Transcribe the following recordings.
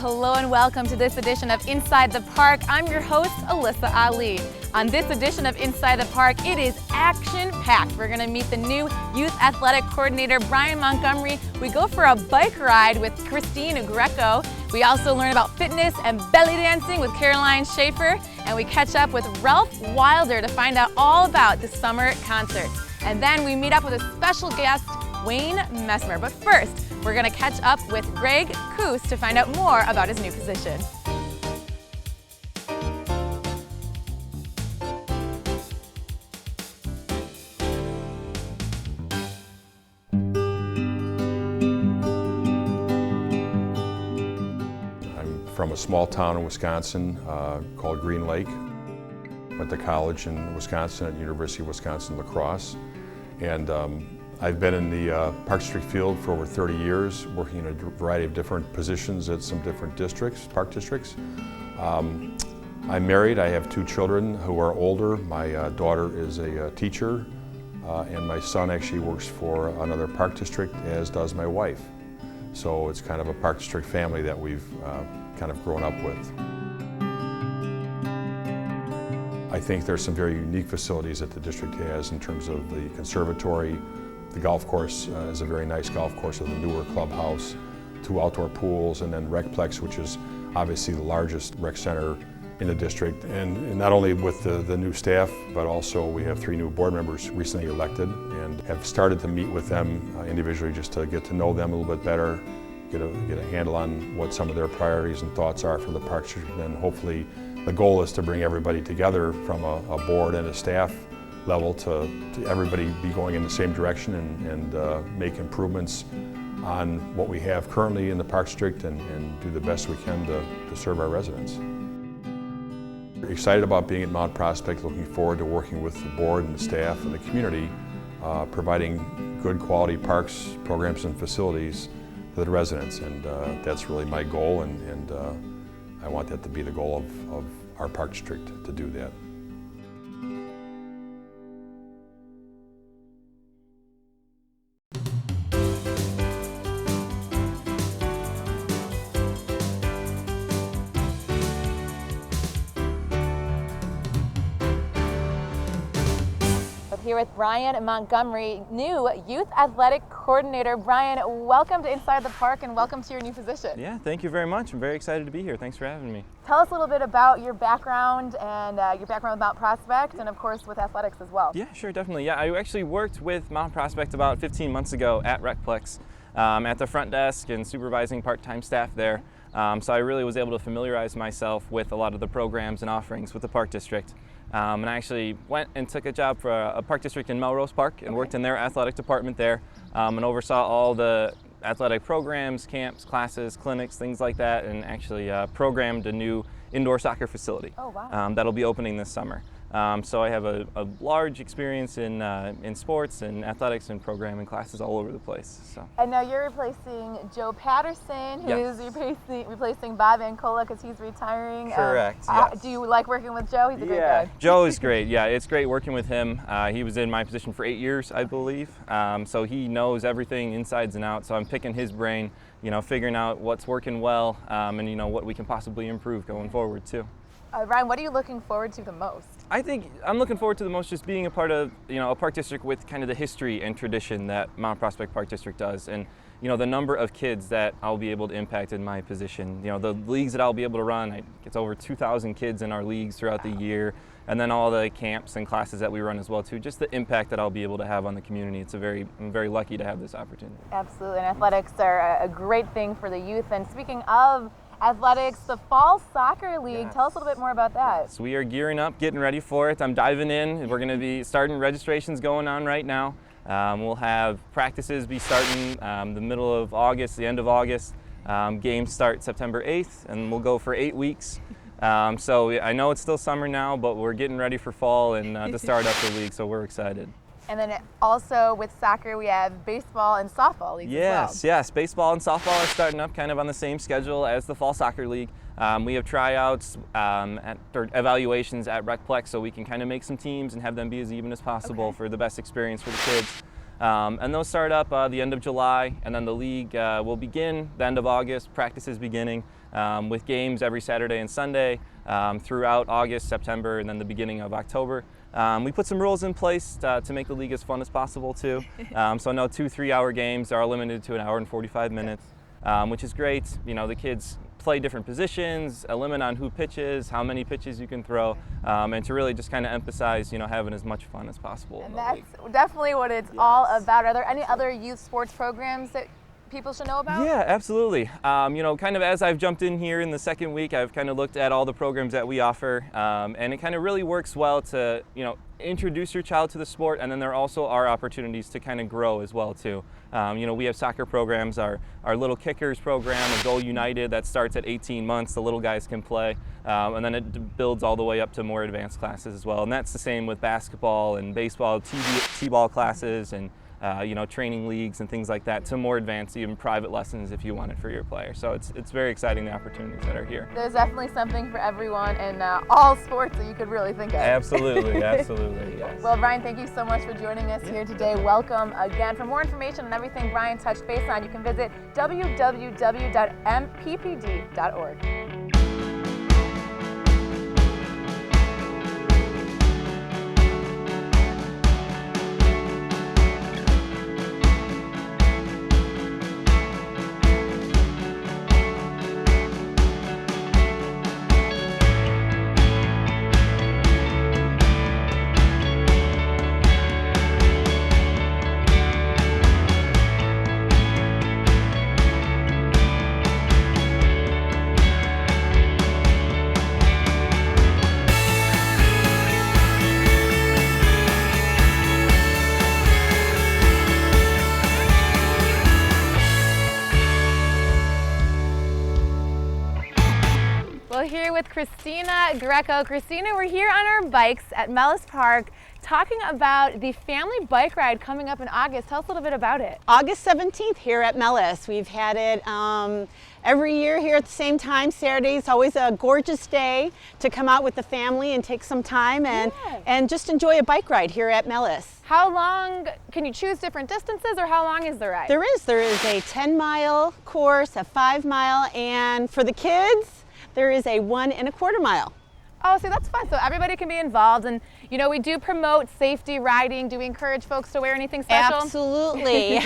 hello and welcome to this edition of Inside the Park. I'm your host, Alyssa Ali. On this edition of Inside the Park, it is action-packed. We're gonna meet the new Youth Athletic Coordinator, Brian Montgomery. We go for a bike ride with Christine Greco. We also learn about fitness and belly dancing with Caroline Schaefer. And we catch up with Ralph Wilder to find out all about the summer concert. And then we meet up with a special guest, Wayne Messmer. But first, we're gonna catch up with Greg Coos to find out more about his new position. I'm from a small town in Wisconsin called Green Lake. Went to college in Wisconsin at University of Wisconsin La Crosse. And I've been in the Park District field for over 30 years, working in a variety of different positions at some different districts, park districts. I'm married. I have 2 children who are older. My daughter is a teacher, and my son actually works for another park district, as does my wife. So it's kind of a park district family that we've kind of grown up with. I think there's some very unique facilities that the district has in terms of the conservatory. The golf course is a very nice golf course with a newer clubhouse, 2 outdoor pools, and then Recplex, which is obviously the largest rec center in the district. And not only with the new staff, but also we have 3 new board members recently elected and have started to meet with them individually just to get to know them a little bit better, get a handle on what some of their priorities and thoughts are for the Park District. And hopefully the goal is to bring everybody together from a board and a staff level to everybody be going in the same direction and make improvements on what we have currently in the Park District and do the best we can to serve our residents. We're excited about being at Mount Prospect, looking forward to working with the board and the staff and the community, providing good quality parks, programs and facilities to the residents, and that's really my goal, and I want that to be the goal of our Park District, to do that. Here with Brian Montgomery, new Youth Athletic Coordinator. Brian, welcome to Inside the Park and welcome to your new position. Yeah, thank you very much. I'm very excited to be here. Thanks for having me. Tell us a little bit about your background and your background with Mount Prospect and of course with athletics as well. Yeah, sure, definitely. Yeah, I actually worked with Mount Prospect about 15 months ago at Recplex at the front desk and supervising part-time staff there. So I really was able to familiarize myself with a lot of the programs and offerings with the Park District. And I actually went and took a job for a park district in Melrose Park and worked in their athletic department there and oversaw all the athletic programs, camps, classes, clinics, things like that, and actually programmed a new indoor soccer facility. Oh, wow. That'll be opening this summer. So I have a large experience in sports and athletics and programming classes all over the place. So. And now you're replacing Joe Patterson, who Yes. is replacing Bob Ancola because he's retiring. Correct, yes. Do you like working with Joe? He's a great guy. Joe is great. Yeah, it's great working with him. He was in my position for 8 years, I believe. So he knows everything insides and out. So I'm picking his brain, figuring out what's working well and what we can possibly improve going forward too. Ryan, what are you looking forward to the most? I think I'm looking forward to the most just being a part of, a park district with kind of the history and tradition that Mount Prospect Park District does, and the number of kids that I'll be able to impact in my position. The leagues that I'll be able to run, it's over 2,000 kids in our leagues throughout the year, and then all the camps and classes that we run as well too. Just the impact that I'll be able to have on the community. I'm very lucky to have this opportunity. Absolutely, and athletics are a great thing for the youth. And speaking of athletics, the Fall Soccer League. Yes. Tell us a little bit more about that. So we are gearing up, getting ready for it. I'm diving in. We're going to be starting registrations going on right now. We'll have practices be starting the middle of August, the end of August. Games start September 8th, and we'll go for 8 weeks. So I know it's still summer now, but we're getting ready for fall and to start up the league, so we're excited. And then also with soccer, we have baseball and softball leagues as well. Yes. Baseball and softball are starting up kind of on the same schedule as the Fall Soccer League. We have tryouts or evaluations at Recplex, so we can kind of make some teams and have them be as even as possible for the best experience for the kids. And those start up the end of July, and then the league will begin the end of August, practice is beginning, with games every Saturday and Sunday throughout August, September, and then the beginning of October. We put some rules in place to make the league as fun as possible too. So no 2-3 hour games are limited to 1 hour and 45 minutes, which is great. You know, the kids play different positions, a limit on who pitches, how many pitches you can throw, and to really just kind of emphasize, you know, having as much fun as possible. And that's definitely what it's all about. Are there any other youth sports programs that people should know about? Yeah, absolutely. You know, kind of as I've jumped in here in the second week, I've kind of looked at all the programs that we offer, and it kind of really works well to, you know, introduce your child to the sport, and then there also are opportunities to kind of grow as well too. You know, we have soccer programs, our Little Kickers program, a Goal United, that starts at 18 months, the little guys can play, and then it builds all the way up to more advanced classes as well. And that's the same with basketball and baseball, T-ball classes, and you know, training leagues and things like that, to more advanced, even private lessons if you want it for your player. So it's very exciting, the opportunities that are here. There's definitely something for everyone in all sports that you could really think of. Absolutely, absolutely, yes. Well, Brian, thank you so much for joining us here today. Welcome again. For more information on everything Brian touched base on, you can visit www.mppd.org. Here with Christina Greco. Christina, we're here on our bikes at Mellis Park talking about the family bike ride coming up in August. Tell us a little bit about it. August 17th here at Mellis. We've had it every year here at the same time, Saturday. It's always a gorgeous day to come out with the family and take some time and just enjoy a bike ride here at Mellis. How long, can you choose different distances, or how long is the ride? There is a 10-mile course, a 5-mile, and for the kids, there is a 1 1/4 mile. Oh, see, that's fun. So everybody can be involved, and you know, we do promote safety riding. Do we encourage folks to wear anything special? Absolutely.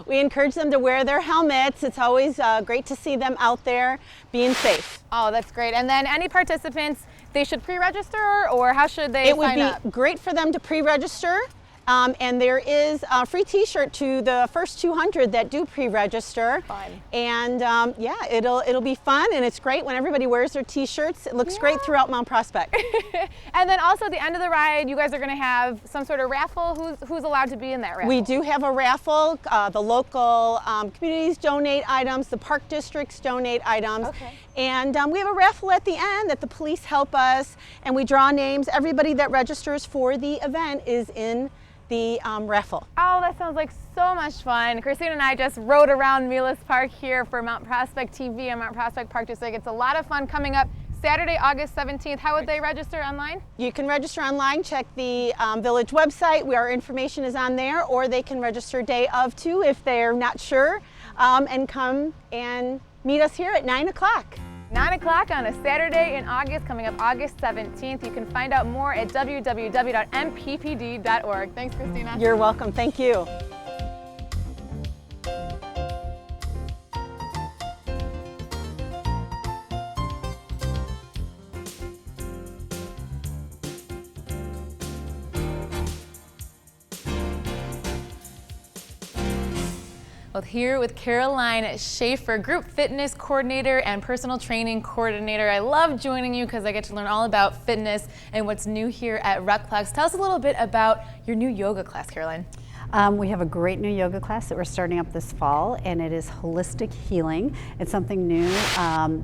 We encourage them to wear their helmets. It's always great to see them out there being safe. Oh, that's great. And then any participants, they should pre-register, or how should they sign up? It would be great for them to pre-register. And there is a free t-shirt to the first 200 that do pre-register. Fun. And yeah, it'll be fun, and it's great when everybody wears their t-shirts. It looks great throughout Mount Prospect. And then also at the end of the ride, you guys are going to have some sort of raffle. Who's allowed to be in that raffle? We do have a raffle. The local communities donate items. The park districts donate items. Okay. And we have a raffle at the end that the police help us, and we draw names. Everybody that registers for the event is in the raffle. Oh, that sounds like so much fun. Christina and I just rode around Mellis Park here for Mount Prospect TV and Mount Prospect Park District. It's a lot of fun coming up Saturday, August 17th. How would they register online? You can register online, check the village website where our information is on there, or they can register day of too if they're not sure, and come and meet us here at 9 o'clock. 9 o'clock on a Saturday in August, coming up August 17th. You can find out more at www.mppd.org. Thanks, Christina. You're welcome. Thank you. Well, here with Caroline Schaefer, Group Fitness Coordinator and Personal Training Coordinator. I love joining you because I get to learn all about fitness and what's new here at Recplex. Tell us a little bit about your new yoga class, Caroline. We have a great new yoga class that we're starting up this fall, and it is holistic healing. It's something new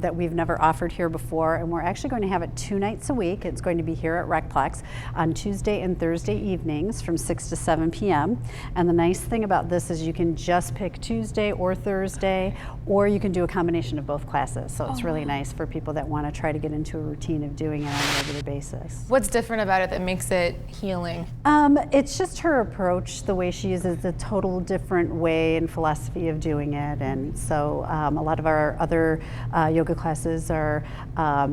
that we've never offered here before, and we're actually going to have it 2 nights a week. It's going to be here at Recplex on Tuesday and Thursday evenings from 6 to 7 p.m. And the nice thing about this is you can just pick Tuesday or Thursday, or you can do a combination of both classes. So it's really nice for people that want to try to get into a routine of doing it on a regular basis. What's different about it that makes it healing? It's just her approach, the way she she uses a total different way and philosophy of doing it, and so a lot of our other yoga classes are a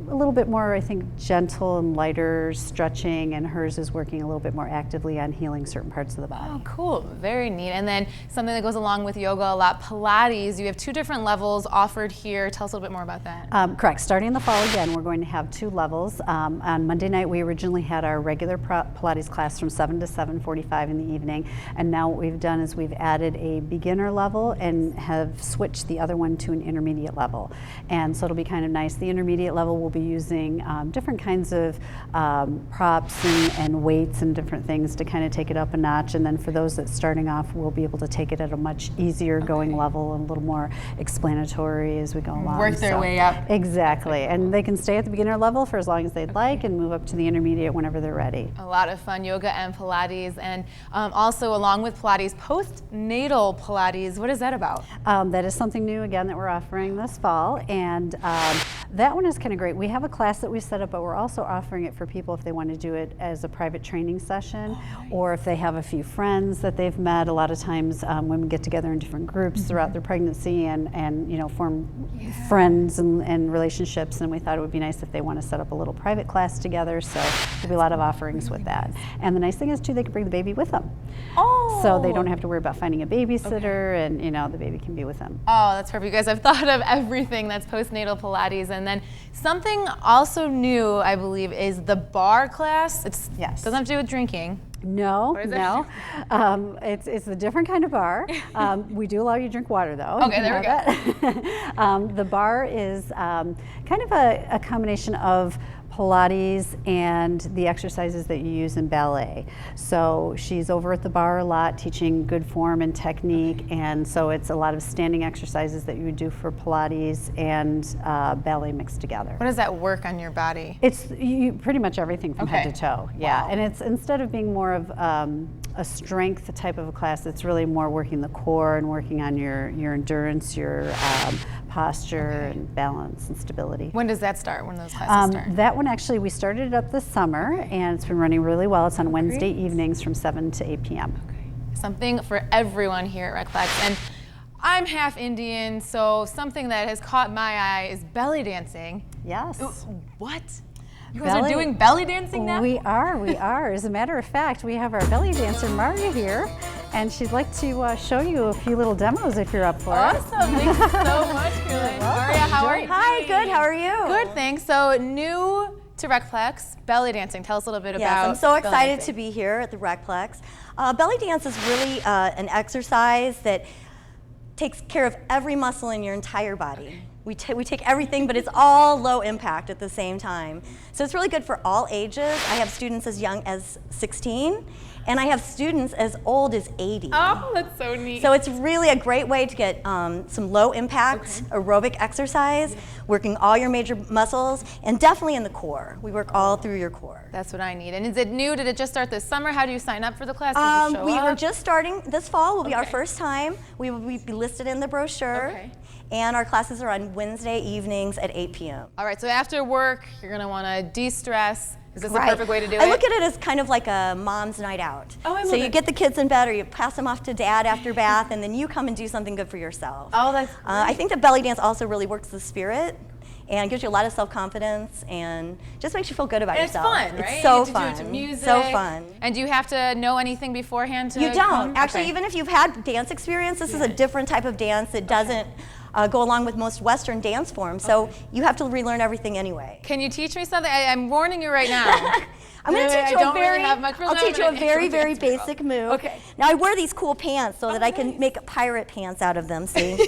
little bit more, I think, gentle and lighter stretching, and hers is working a little bit more actively on healing certain parts of the body. Oh, cool. Very neat. And then something that goes along with yoga a lot, Pilates. You have 2 different levels offered here. Tell us a little bit more about that. Correct. Starting in the fall again, we're going to have 2 levels. On Monday night, we originally had our regular Pilates class from 7 to 7:45 in the evening, and now what we've done is we've added a beginner level and have switched the other one to an intermediate level. And so it'll be kind of nice. The intermediate level will be using different kinds of props and weights and different things to kind of take it up a notch. And then for those that's starting off, we'll be able to take it at a much easier going level and a little more explanatory as we go along. Work their way up. Exactly. And they can stay at the beginner level for as long as they'd like and move up to the intermediate whenever they're ready. A lot of fun, yoga and Pilates. And also along with Pilates, postnatal Pilates. What is that about? That is something new again that we're offering this fall, and that one is kind of great. We have a class that we set up, but we're also offering it for people if they want to do it as a private training session, or if they have a few friends that they've met. A lot of times women get together in different groups throughout their pregnancy and you know, form friends and relationships, and we thought it would be nice if they want to set up a little private class together, so there'll be a lot of offerings with that. And the nice thing is too, they can bring the baby with them. Oh! So they don't have to worry about finding a babysitter, and you know, the baby can be with them. Oh, that's perfect. You guys, I've thought of everything that's postnatal Pilates. And then something also new, I believe, is the bar class. Yes. Doesn't have to do with drinking. No, What is it? no. It's a different kind of bar. We do allow you to drink water, though. Okay, there we go. The bar is kind of a combination of Pilates and the exercises that you use in ballet. So she's over at the bar a lot teaching good form and technique, and so it's a lot of standing exercises that you would do for Pilates and ballet mixed together. What does that work on your body? It's pretty much everything from head Okay. to toe, yeah. Wow. And it's, instead of being more of a strength type of a class, it's really more working the core and working on your endurance, your posture and balance and stability. When does that start? When do those classes start? That one actually, we started it up this summer, and it's been running really well. It's on Wednesday evenings from 7 to 8 p.m. Something for everyone here at RecFlex. And I'm half Indian, so something that has caught my eye is belly dancing. Yes. What? You guys are doing belly dancing now? We are. As a matter of fact, we have our belly dancer, Maria, here, and she'd like to show you a few little demos if you're up for it. Awesome. Thank you so much, Caroline. Maria, how are you? Hi, good. How are you? Good, thanks. So new to RecFlex, belly dancing. Tell us a little bit Yes, about I'm so belly excited dancing. to be here at the RecFlex. Belly dance is really an exercise that takes care of every muscle in your entire body. We take everything, but it's all low impact at the same time. So it's really good for all ages. I have students as young as 16, and I have students as old as 80. Oh, that's so neat. So it's really a great way to get some low impact aerobic exercise, working all your major muscles, and definitely in the core. We work all through your core. That's what I need. And is it new? Did it just start this summer? How do you sign up for the class? Did you show We up? were just starting this fall. Will be our Okay. first time. We will be listed in the brochure. Okay. And our classes are on Wednesday evenings at 8 p.m. All right, so after work, you're gonna wanna de-stress. Is this Right. the perfect way to do it? I look at it as kind of like a mom's night out. Oh, I so love you it. get the kids in bed, or you pass them off to dad after bath, and then you come and do something good for yourself. Oh, that's I think that belly dance also really works the spirit and gives you a lot of self-confidence and just makes you feel good about And it's yourself. fun, right? It's so You get to fun. do it to music. So fun. And do you have to know anything beforehand to You come? don't. Actually, Okay. even if you've had dance experience, this is a different type of dance that doesn't go along with most Western dance forms. So you have to relearn everything anyway. Can you teach me something? I'm warning you right now. I'm going to teach you I a don't very, really have much I'll teach you a very, very basic move. Okay. Now I wear these cool pants so that I can make pirate pants out of them, see?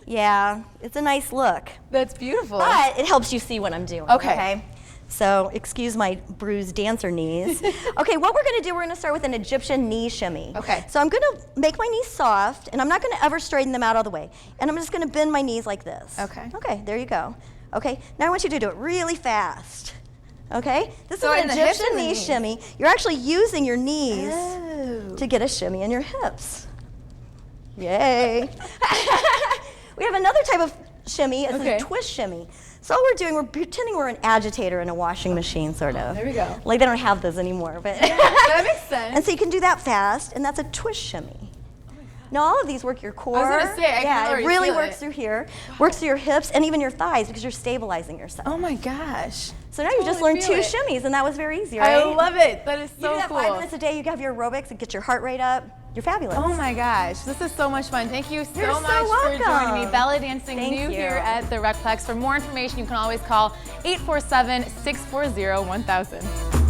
Yeah, it's a nice look. That's beautiful. But it helps you see what I'm doing, Okay. So excuse my bruised dancer knees. Okay, what we're gonna do, we're gonna start with an Egyptian knee shimmy. Okay. So I'm gonna make my knees soft, and I'm not gonna ever straighten them out all the way. And I'm just gonna bend my knees like this. Okay. Okay, there you go. Okay, now I want you to do it really fast. Okay? This So is in an the hips Egyptian and the knee knees. shimmy. You're actually using your knees Oh. to get a shimmy in your hips. Yay. We have another type of shimmy. It's Okay. a twist shimmy. So all we're doing, we're pretending we're an agitator in a washing machine, sort of. There we go. Like they don't have those anymore, but. That makes sense. And so you can do that fast, and that's a twist shimmy. Now all of these work your core. I was gonna say, I can yeah, already it really feel works it. through here, works through your hips, and even your thighs because you're stabilizing yourself. Oh my gosh. So now you just totally learned 2 feel it. shimmies, and that was very easy, right? I love it. That is You so do that cool. 5 minutes a day, you have your aerobics and get your heart rate up. You're fabulous. Oh my gosh, this is so much fun. Thank you so You're so much for joining me. welcome. Belly dancing Thank new you. here at the Recplex. For more information, you can always call 847-640-1000.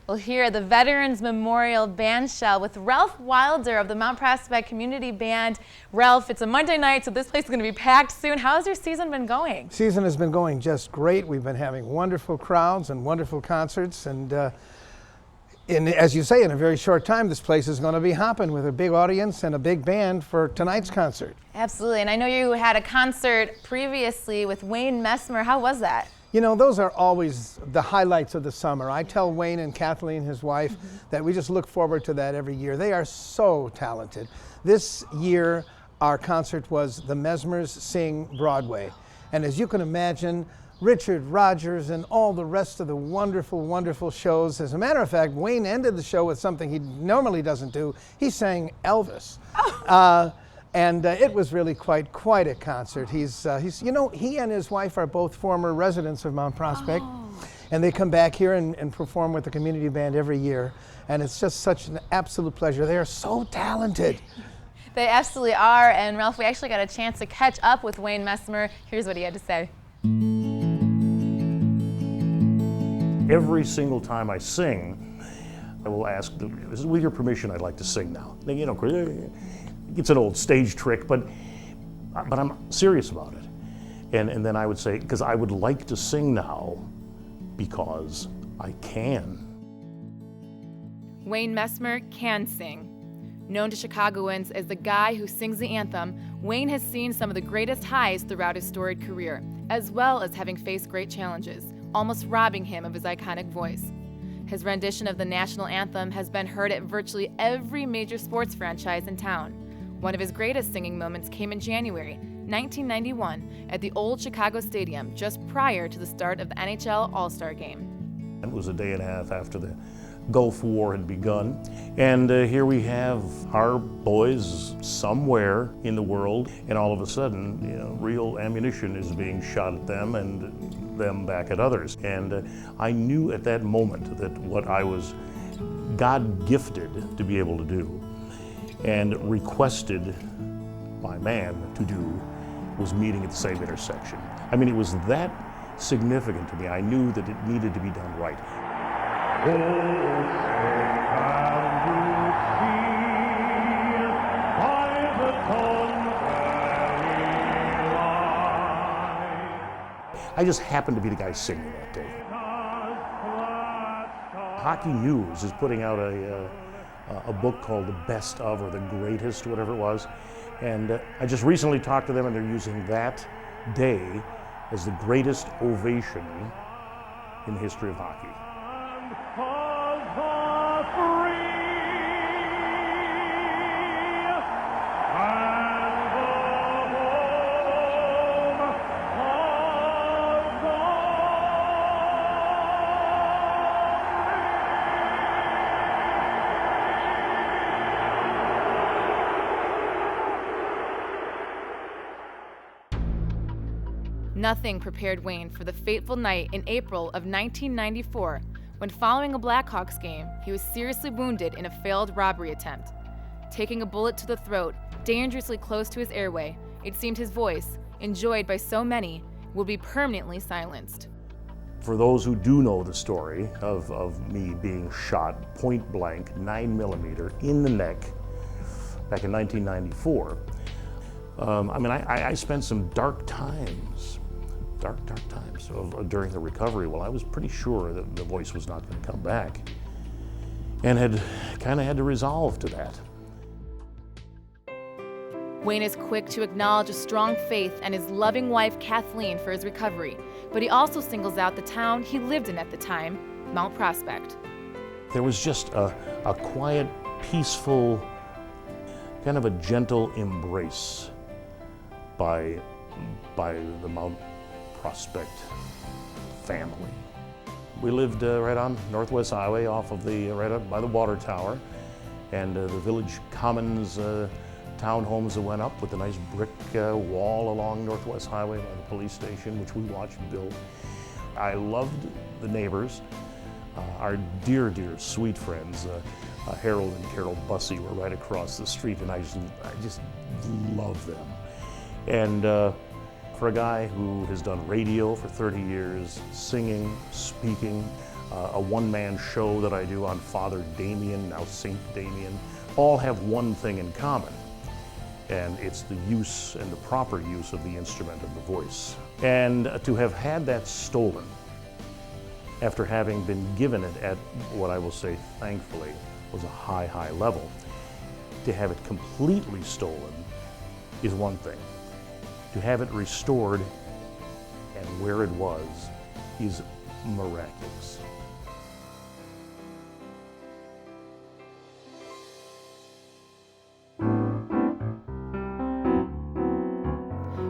Well, here at the Veterans Memorial Bandshell with Ralph Wilder of the Mount Prospect Community Band. Ralph, it's a Monday night, so this place is going to be packed soon. How's your season been going? Season has been going just great. We've been having wonderful crowds and wonderful concerts, and as you say, in a very short time, this place is going to be hopping with a big audience and a big band for tonight's concert. Absolutely, and I know you had a concert previously with Wayne Messmer. How was that? You know, those are always the highlights of the summer. I tell Wayne and Kathleen, his wife, that we just look forward to that every year. They are so talented. This year, our concert was The Messmers Sing Broadway. And as you can imagine, Richard Rodgers and all the rest of the wonderful, wonderful shows. As a matter of fact, Wayne ended the show with something he normally doesn't do. He sang Elvis. And it was really quite a concert. He's you know, he and his wife are both former residents of Mount Prospect, and they come back here and perform with the community band every year. And it's just such an absolute pleasure. They are so talented. They absolutely are, and Ralph, we actually got a chance to catch up with Wayne Messmer. Here's what he had to say. Every single time I sing, I will ask, with your permission, I'd like to sing now. You know, it's an old stage trick, but I'm serious about it. And then I would say, because I would like to sing now because I can. Wayne Messmer can sing. Known to Chicagoans as the guy who sings the anthem, Wayne has seen some of the greatest highs throughout his storied career, as well as having faced great challenges, almost robbing him of his iconic voice. His rendition of the national anthem has been heard at virtually every major sports franchise in town. One of his greatest singing moments came in January 1991 at the old Chicago Stadium just prior to the start of the NHL All-Star Game. It was a day and a half after the Gulf War had begun, and here we have our boys somewhere in the world, and all of a sudden, you know, real ammunition is being shot at them and them back at others. And I knew at that moment that what I was God-gifted to be able to do and requested by man to do was meeting at the same intersection. I mean, it was that significant to me. I knew that it needed to be done right. I just happened to be the guy singing that day. Hockey News is putting out a book called The Best of, or The Greatest, whatever it was. And I just recently talked to them, and they're using that day as the greatest ovation in the history of hockey. Nothing prepared Wayne for the fateful night in April of 1994, when following a Blackhawks game, he was seriously wounded in a failed robbery attempt. Taking a bullet to the throat, dangerously close to his airway, it seemed his voice, enjoyed by so many, would be permanently silenced. For those who do know the story of me being shot point blank, 9mm in the neck back in 1994, I mean, I spent some dark times during the recovery. Well, I was pretty sure that the voice was not going to come back, and had kind of had to resolve to that. Wayne is quick to acknowledge a strong faith and his loving wife, Kathleen, for his recovery, but he also singles out the town he lived in at the time, Mount Prospect. There was just a quiet, peaceful, kind of a gentle embrace by the Mount Prospect family. We lived right on Northwest Highway off of right up by the water tower, and the village commons townhomes that went up with a nice brick wall along Northwest Highway by the police station, which we watched build. I loved the neighbors. Our dear, dear, sweet friends, Harold and Carol Bussey, were right across the street, and I just love them. And for a guy who has done radio for 30 years, singing, speaking, a one-man show that I do on Father Damien, now Saint Damien, all have one thing in common, and it's the use and the proper use of the instrument of the voice. And to have had that stolen after having been given it at what I will say, thankfully, was a high, high level, to have it completely stolen is one thing. To have it restored and where it was is miraculous.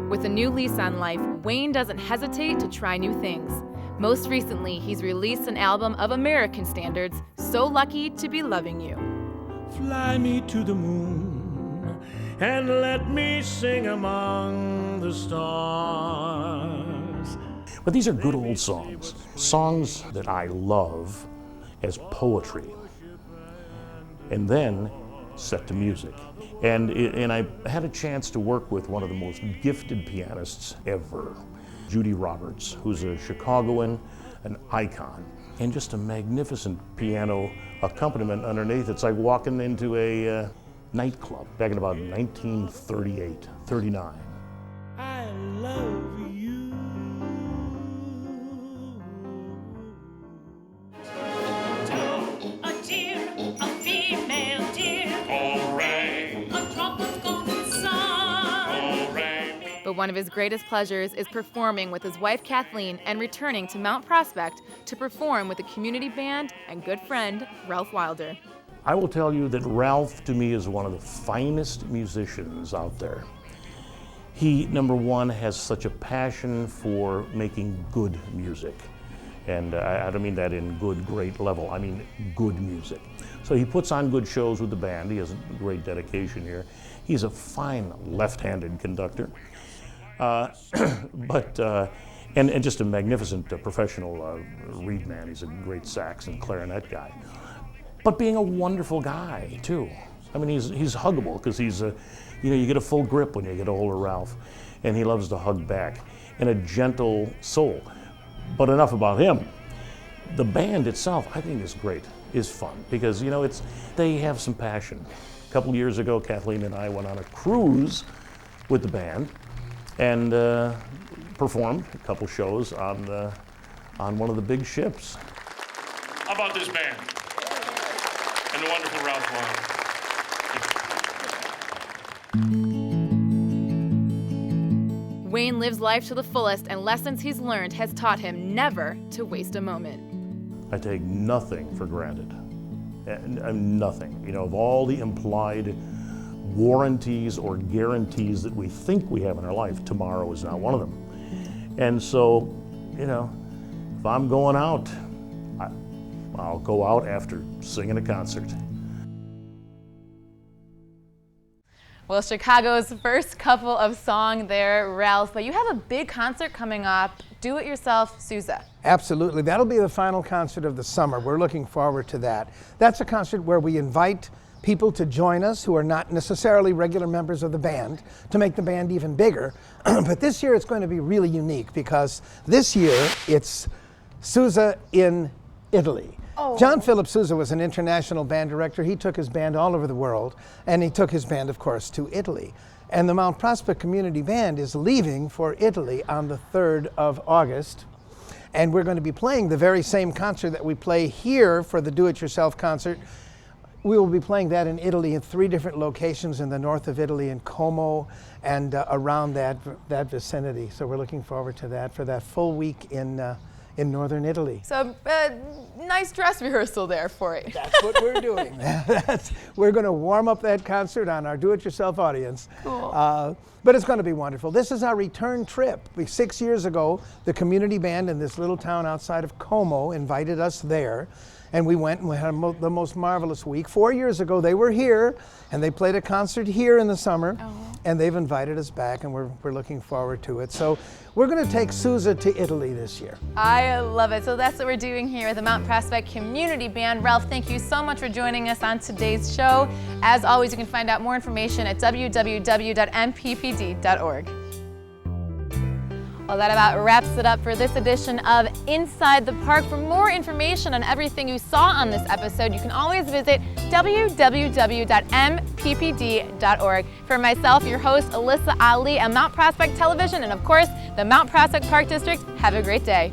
With a new lease on life, Wayne doesn't hesitate to try new things. Most recently, he's released an album of American standards, So Lucky to Be Loving You. Fly me to the moon and let me sing among the stars. But these are good old songs, songs that I love as poetry, and then set to music. And I had a chance to work with one of the most gifted pianists ever, Judy Roberts, who's a Chicagoan, an icon, and just a magnificent piano accompaniment underneath. It's like walking into a nightclub back in about 1938, 39. I love you. A deer, a female deer. All right. A drop of golden sun. All right. But one of his greatest pleasures is performing with his wife Kathleen and returning to Mount Prospect to perform with the community band and good friend Ralph Wilder. I will tell you that Ralph, to me, is one of the finest musicians out there. He, number one, has such a passion for making good music. And I don't mean that in good, great level. I mean good music. So he puts on good shows with the band. He has a great dedication here. He's a fine left-handed conductor. And just a magnificent professional reed man. He's a great sax and clarinet guy. But being a wonderful guy, too. I mean, he's huggable, because he's you get a full grip when you get a hold of Ralph, and he loves to hug back, and a gentle soul. But enough about him. The band itself, I think, is great, is fun, because, they have some passion. A couple years ago, Kathleen and I went on a cruise with the band, and performed a couple shows on one of the big ships. How about this band? And the wonderful Ralph Wilder. Wayne lives life to the fullest, and lessons he's learned has taught him never to waste a moment. I take nothing for granted. Nothing. Of all the implied warranties or guarantees that we think we have in our life, tomorrow is not one of them. And so, if I'm going out, I'll go out after singing a concert. Well, Chicago's first couple of song there, Ralph, but you have a big concert coming up, Do It Yourself, Sousa. Absolutely. That'll be the final concert of the summer. We're looking forward to that. That's a concert where we invite people to join us who are not necessarily regular members of the band to make the band even bigger. But this year it's going to be really unique, because this year it's Sousa in Italy. Oh. John Philip Sousa was an international band director. He took his band all over the world, and he took his band, of course, to Italy. And the Mount Prospect Community Band is leaving for Italy on the 3rd of August. And we're going to be playing the very same concert that we play here for the Do-It-Yourself concert We will be playing that in Italy in 3 different locations in the north of Italy, in Como and around that vicinity. So we're looking forward to that for that full week in northern Italy. So nice dress rehearsal there for it. That's what we're doing. We're going to warm up that concert on our do-it-yourself audience. Cool. But it's going to be wonderful. This is our return trip. 6 years ago, the community band in this little town outside of Como invited us there. And we went and we had the most marvelous week. 4 years ago, they were here, and they played a concert here in the summer. And they've invited us back, and we're looking forward to it. So we're going to take Sousa to Italy this year. I love it. So that's what we're doing here with the Mount Prospect Community Band. Ralph, thank you so much for joining us on today's show. As always, you can find out more information at www.mppd.org. Well, that about wraps it up for this edition of Inside the Park. For more information on everything you saw on this episode, you can always visit www.mppd.org. For myself, your host, Alyssa Ali, on Mount Prospect Television, and of course, the Mount Prospect Park District, have a great day.